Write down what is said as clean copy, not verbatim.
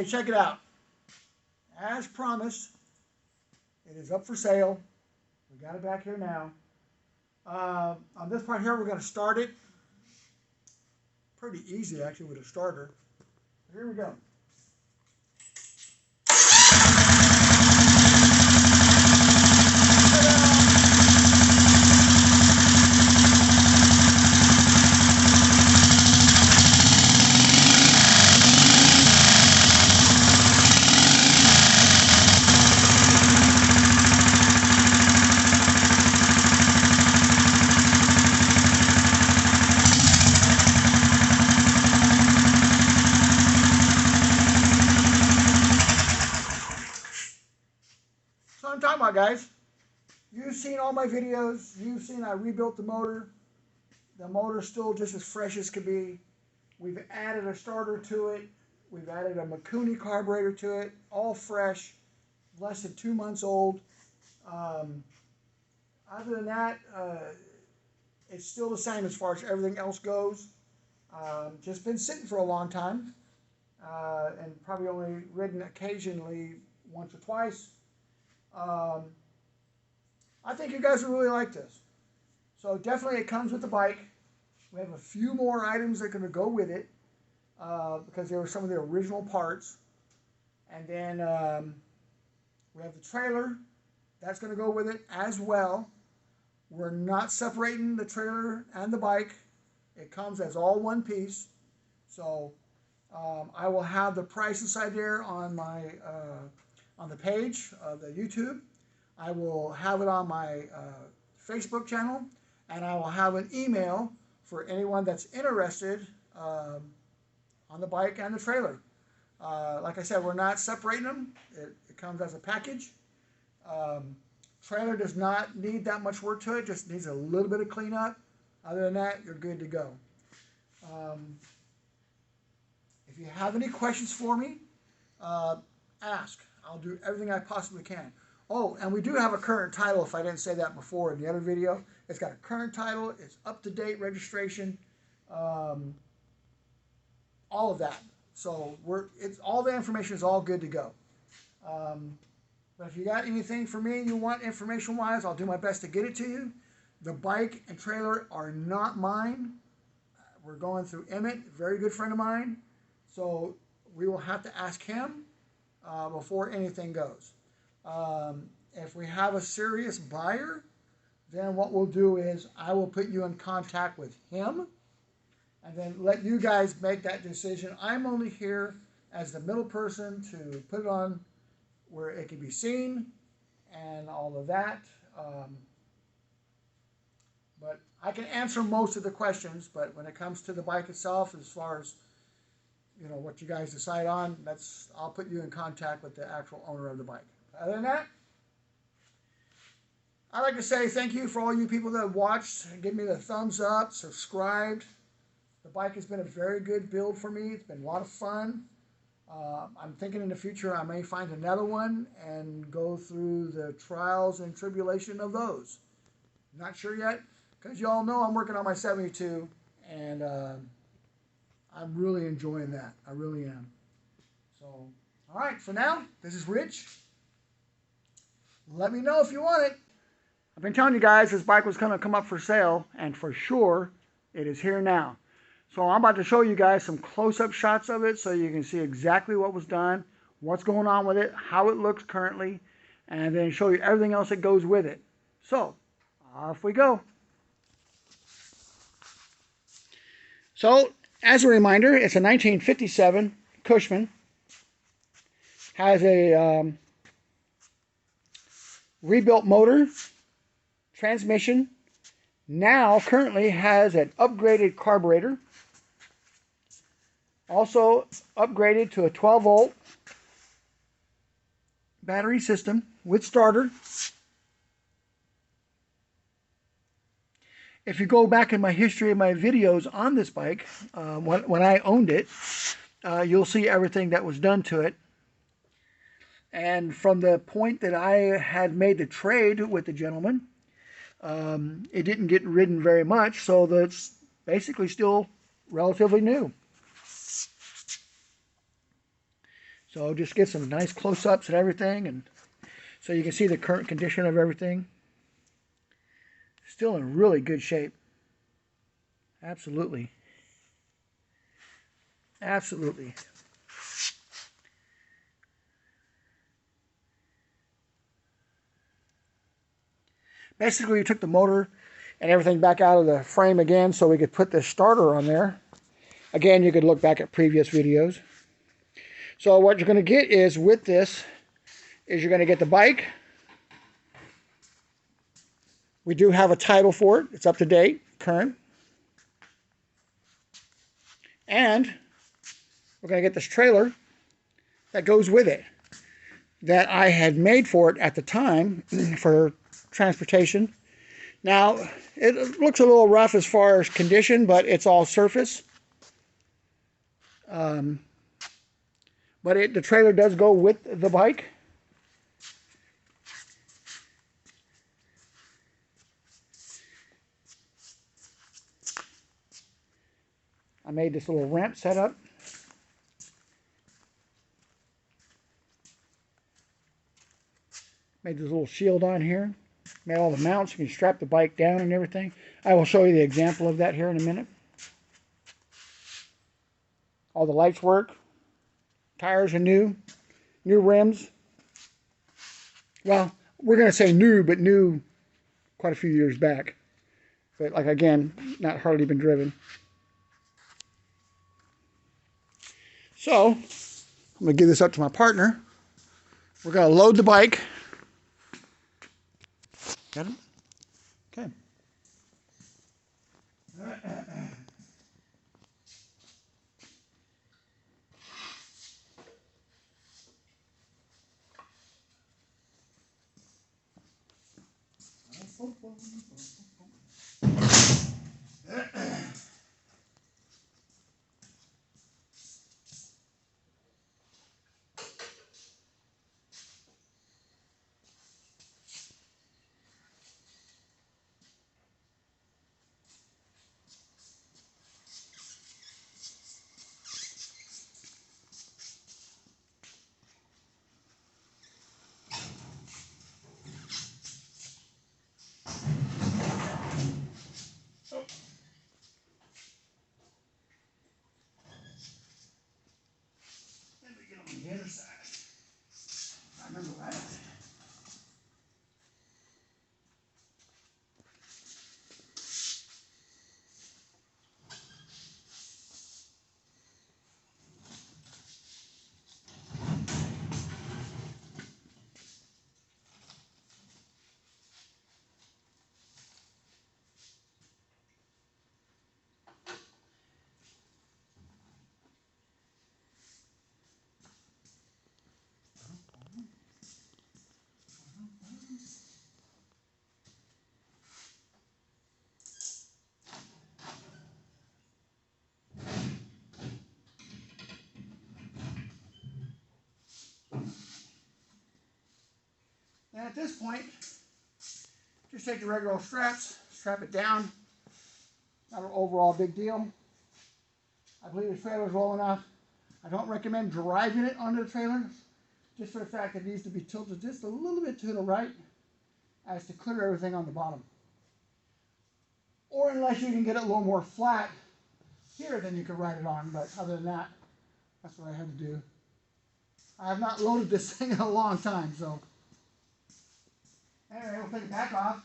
check it out. As promised, it is up for sale. We got it back here now. On this part here, we're going to start it. Pretty easy, actually, with a starter. Here we go. So I'm talking about, guys. You've seen all my videos. You've seen I rebuilt the motor. The motor's still just as fresh as could be. We've added a starter to it. We've added a Mikuni carburetor to it. All fresh. Less than 2 months old. Other than that, it's still the same as far as everything else goes. Just been sitting for a long time. And probably only ridden occasionally once or twice. I think you guys will really like this. So definitely it comes with the bike. We have a few more items that are going to go with it because they were some of the original parts. And then we have the trailer. That's going to go with it as well. We're not separating the trailer and the bike. It comes as all one piece. So I will have the price inside there on my on the page of the YouTube. I will have it on my Facebook channel, and I will have an email for anyone that's interested on the bike and the trailer. Like I said, we're not separating them. It comes as a package. Trailer does not need that much work to it, just needs a little bit of cleanup. Other than that, you're good to go. If you have any questions for me, ask. I'll do everything I possibly can. Oh, and we do have a current title, if I didn't say that before in the other video. It's got a current title, it's up-to-date registration, all of that. So all the information is all good to go. But if you got anything for me you want information-wise, I'll do my best to get it to you. The bike and trailer are not mine. We're going through Emmett, a very good friend of mine. So we will have to ask him before anything goes. If we have a serious buyer, then what we'll do is I will put you in contact with him and then let you guys make that decision. I'm only here as the middle person to put it on where it can be seen and all of that. But I can answer most of the questions, but when it comes to the bike itself, as far as what you guys decide on, I'll put you in contact with the actual owner of the bike. Other than that, I'd like to say thank you for all you people that have watched and give me the thumbs up, subscribed. The bike has been a very good build for me. It's been a lot of fun. I'm thinking in the future I may find another one and go through the trials and tribulation of those. Not sure yet, because you all know I'm working on my 72, and I'm really enjoying that. I really am. So, all right, for now, this is Rich. Let me know if you want it. I've been telling you guys this bike was going to come up for sale, and for sure, it is here now. So I'm about to show you guys some close-up shots of it so you can see exactly what was done, what's going on with it, how it looks currently, and then show you everything else that goes with it. So, off we go. So, as a reminder, it's a 1957 Cushman. Has a rebuilt motor, transmission. Now, currently has an upgraded carburetor. Also upgraded to a 12-volt battery system with starter. If you go back in my history of my videos on this bike, when I owned it, you'll see everything that was done to it. And from the point that I had made the trade with the gentleman, it didn't get ridden very much, so that's basically still relatively new. So just get some nice close-ups and everything, and so you can see the current condition of everything. Still in really good shape. Absolutely. Absolutely. Basically, we took the motor and everything back out of the frame again so we could put the starter on there. Again, you could look back at previous videos. So what you're going to get is, with this, is you're going to get the bike. We do have a title for it. It's up to date, current. And we're going to get this trailer that goes with it, that I had made for it at the time for transportation. Now, it looks a little rough as far as condition, but it's all surface. But the trailer does go with the bike. I made this little ramp setup. Made this little shield on here. Made all the mounts. You can strap the bike down and everything. I will show you the example of that here in a minute. All the lights work. Tires are new. New rims. Well, we're going to say new, but new quite a few years back. But like, again, not hardly been driven. So, I'm going to give this up to my partner. We're going to load the bike. Got it? Okay. The other side. I remember that. And at this point, just take the regular old straps, strap it down. Not an overall big deal. I believe the trailer's low enough. I don't recommend driving it onto the trailer, just for the fact that it needs to be tilted just a little bit to the right as to clear everything on the bottom. Or unless you can get it a little more flat here, then you can ride it on. But other than that, that's what I had to do. I have not loaded this thing in a long time, so. Anyway, we'll take the back off.